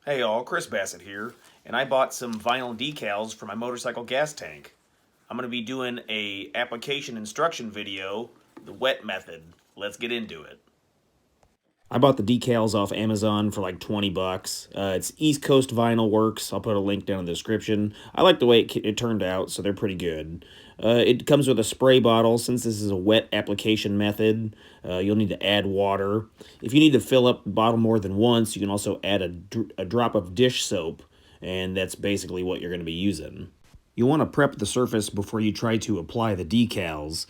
Hey all, Chris Bassett here, and I bought some vinyl decals for my motorcycle gas tank. I'm going to be doing a application instruction video, the wet method. Let's get into it. I bought the decals off Amazon for like 20 bucks. It's East Coast Vinyl Works. I'll put a link down in the description. I like the way it turned out, so they're pretty good. It comes with a spray bottle. Since this is a wet application method, you'll need to add water. If you need to fill up the bottle more than once, you can also add a drop of dish soap, and that's basically what you're going to be using. You want to prep the surface before you try to apply the decals.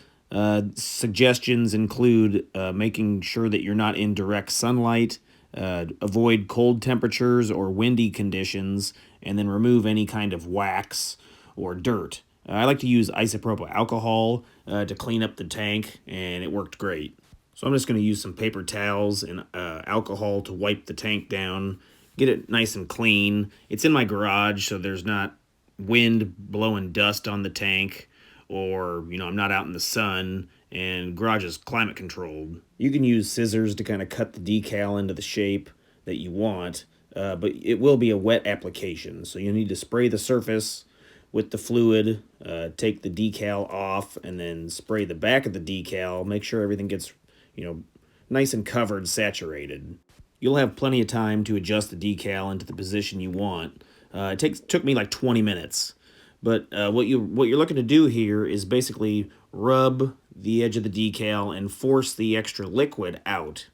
Suggestions include making sure that you're not in direct sunlight, avoid cold temperatures or windy conditions, and then remove any kind of wax or dirt. I like to use isopropyl alcohol to clean up the tank, and it worked great. So I'm just going to use some paper towels and alcohol to wipe the tank down, get it nice and clean. It's in my garage, so there's not wind blowing dust on the tank, or I'm not out in the sun, and garage is climate controlled. You can use scissors to kind of cut the decal into the shape that you want, but it will be a wet application, so you need to spray the surface with the fluid, take the decal off, and then spray the back of the decal. Make sure everything gets nice and covered, saturated. You'll have plenty of time to adjust the decal into the position you want. It took me like 20 minutes. But what you're looking to do here is basically rub the edge of the decal and force the extra liquid out.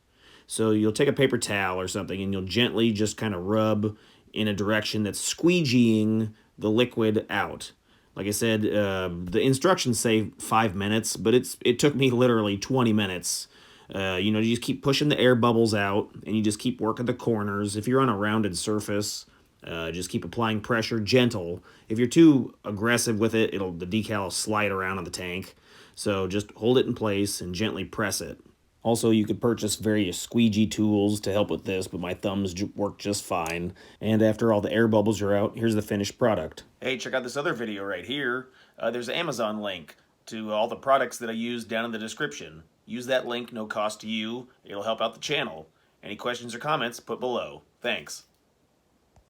So you'll take a paper towel or something and you'll gently just kind of rub in a direction that's squeegeeing the liquid out. Like I said, the instructions say 5 minutes, but it took me literally 20 minutes. You just keep pushing the air bubbles out, and you just keep working the corners. If you're on a rounded surface, just keep applying pressure, gentle. If you're too aggressive with it, the decal will slide around on the tank. So just hold it in place and gently press it. Also, you could purchase various squeegee tools to help with this, but my thumbs work just fine. And after all the air bubbles are out, here's the finished product. Hey, check out this other video right here. There's an Amazon link to all the products that I use down in the description. Use that link, no cost to you. It'll help out the channel. Any questions or comments, put below. Thanks.